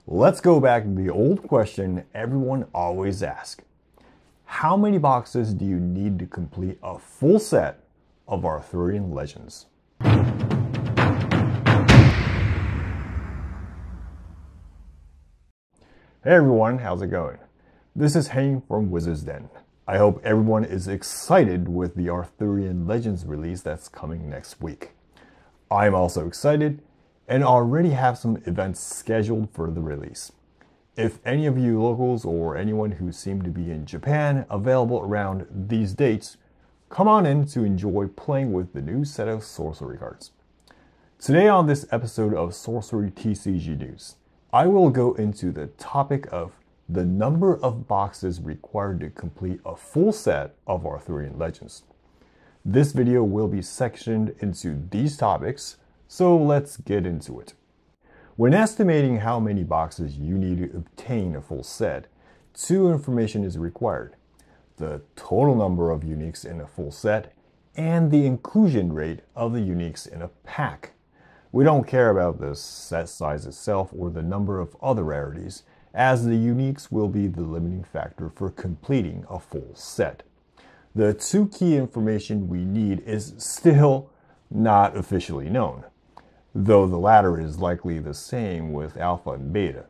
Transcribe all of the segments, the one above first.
Let's go back to the old question everyone always asks. How many boxes do you need to complete a full set of Arthurian Legends? Hey everyone, how's it going? This is Hank from Wizard's Den. I hope everyone is excited with the Arthurian Legends release that's coming next week. I'm also excited and already have some events scheduled for the release. If any of you locals or anyone who seem to be in Japan available around these dates, come on in to enjoy playing with the new set of Sorcery cards. Today on this episode of Sorcery TCG News, I will go into the topic of the number of boxes required to complete a full set of Arthurian Legends. This video will be sectioned into these topics, so let's get into it. When estimating how many boxes you need to obtain a full set, two information is required: the total number of uniques in a full set and the inclusion rate of the uniques in a pack. We don't care about the set size itself or the number of other rarities, as the uniques will be the limiting factor for completing a full set. The two key information we need is still not officially known, though the latter is likely the same with alpha and beta.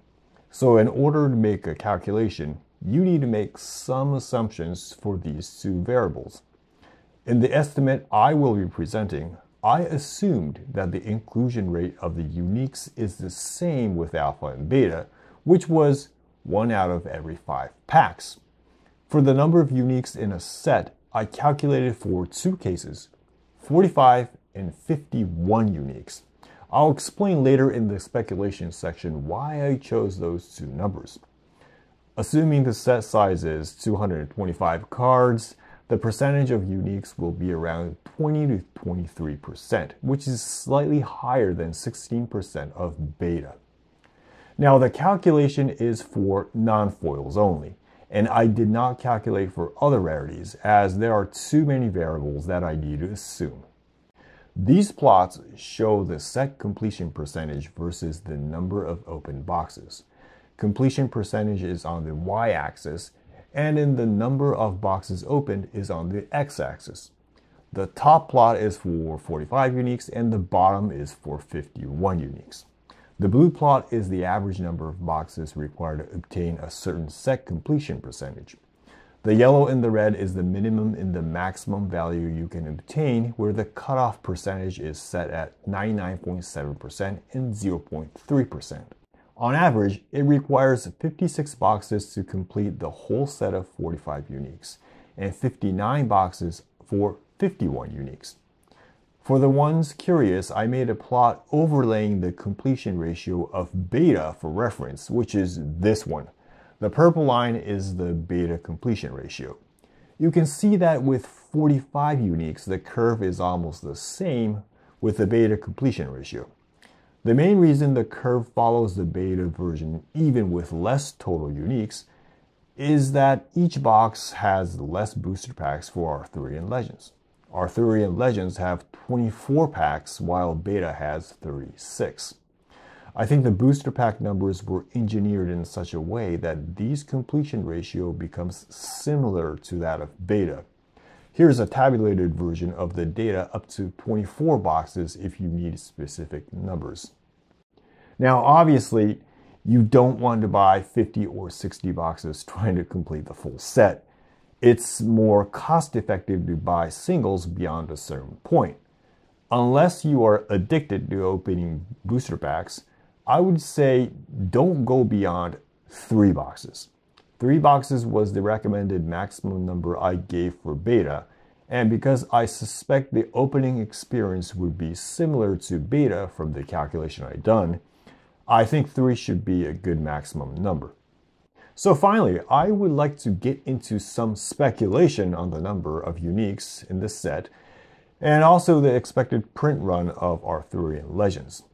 So in order to make a calculation, you need to make some assumptions for these two variables. In the estimate I will be presenting, I assumed that the inclusion rate of the uniques is the same with alpha and beta, which was 1 out of every 5 packs. For the number of uniques in a set, I calculated for two cases, 45 and 51 uniques. I'll explain later in the speculation section why I chose those two numbers. Assuming the set size is 225 cards, the percentage of uniques will be around 20 to 23%, which is slightly higher than 16% of beta. Now, the calculation is for non-foils only, and I did not calculate for other rarities as there are too many variables that I need to assume. These plots show the set completion percentage versus the number of open boxes. Completion percentage is on the y-axis, and in the number of boxes opened is on the x-axis. The top plot is for 45 uniques and the bottom is for 51 uniques. The blue plot is the average number of boxes required to obtain a certain set completion percentage. The yellow and the red is the minimum and the maximum value you can obtain, where the cutoff percentage is set at 99.7% and 0.3%. On average, it requires 56 boxes to complete the whole set of 45 uniques, and 59 boxes for 51 uniques. For the ones curious, I made a plot overlaying the completion ratio of beta for reference, which is this one. The purple line is the beta completion ratio. You can see that with 45 uniques, the curve is almost the same with the beta completion ratio. The main reason the curve follows the beta version even with less total uniques is that each box has less booster packs for Arthurian Legends. Arthurian Legends have 24 packs while beta has 36. I think the booster pack numbers were engineered in such a way that these completion ratio becomes similar to that of beta. Here's a tabulated version of the data up to 24 boxes if you need specific numbers. Now obviously, you don't want to buy 50 or 60 boxes trying to complete the full set. It's more cost-effective to buy singles beyond a certain point. Unless you are addicted to opening booster packs, I would say don't go beyond 3 boxes. 3 boxes was the recommended maximum number I gave for beta, and because I suspect the opening experience would be similar to beta from the calculation I've done, I think 3 should be a good maximum number. So finally, I would like to get into some speculation on the number of uniques in this set, and also the expected print run of Arthurian Legends.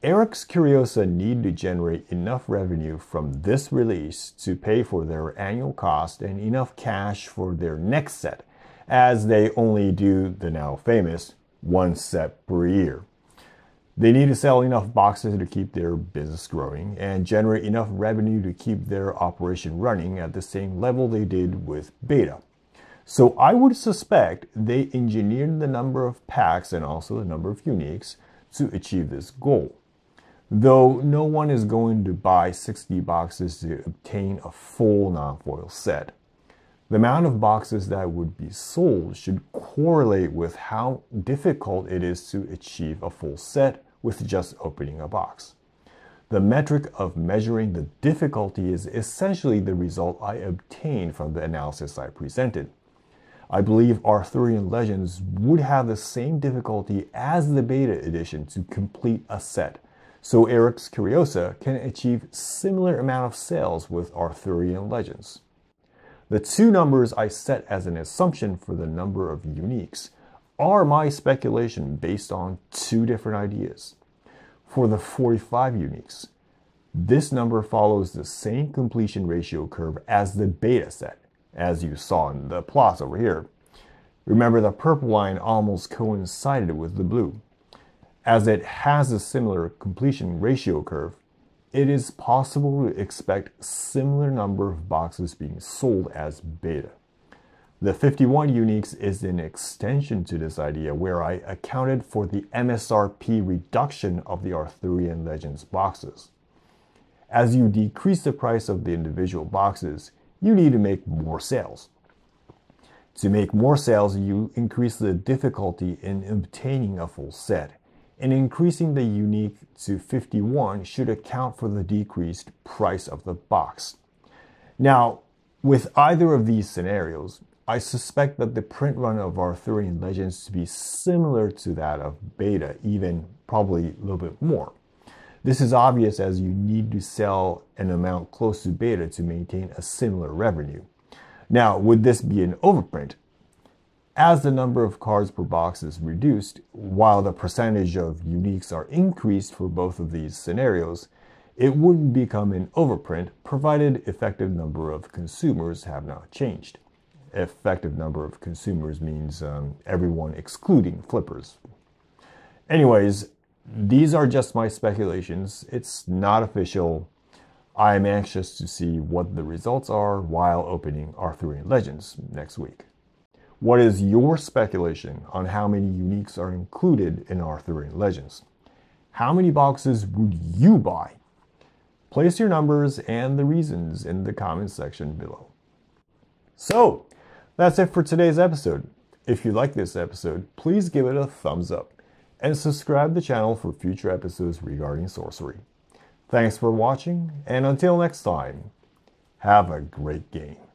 Eric's Curiosa need to generate enough revenue from this release to pay for their annual cost and enough cash for their next set, as they only do the now famous 1 set per year. They need to sell enough boxes to keep their business growing and generate enough revenue to keep their operation running at the same level they did with beta. So I would suspect they engineered the number of packs and also the number of uniques to achieve this goal. Though no one is going to buy 60 boxes to obtain a full non-foil set. The amount of boxes that would be sold should correlate with how difficult it is to achieve a full set with just opening a box. The metric of measuring the difficulty is essentially the result I obtained from the analysis I presented. I believe Arthurian Legends would have the same difficulty as the beta edition to complete a set, so Eric's Curiosa can achieve similar amount of sales with Arthurian Legends. The two numbers I set as an assumption for the number of uniques are my speculation based on two different ideas. For the 45 uniques, this number follows the same completion ratio curve as the beta set, as you saw in the plots over here. Remember, the purple line almost coincided with the blue. As it has a similar completion ratio curve, it is possible to expect similar number of boxes being sold as beta. The 51 uniques is an extension to this idea where I accounted for the MSRP reduction of the Arthurian Legends boxes. As you decrease the price of the individual boxes, you need to make more sales. To make more sales, you increase the difficulty in obtaining a full set, and increasing the unique to 51 should account for the decreased price of the box. Now, with either of these scenarios, I suspect that the print run of Arthurian Legends to be similar to that of beta, even probably a little bit more. This is obvious as you need to sell an amount close to beta to maintain a similar revenue. Now, would this be an overprint? As the number of cards per box is reduced, while the percentage of uniques are increased for both of these scenarios, it wouldn't become an overprint provided effective number of consumers have not changed. Effective number of consumers means everyone excluding flippers. Anyways, these are just my speculations. It's not official. I am anxious to see what the results are while opening Arthurian Legends next week. What is your speculation on how many uniques are included in Arthurian Legends? How many boxes would you buy? Place your numbers and the reasons in the comments section below. So, that's it for today's episode. If you like this episode, please give it a thumbs up and subscribe to the channel for future episodes regarding sorcery. Thanks for watching, and until next time, have a great game.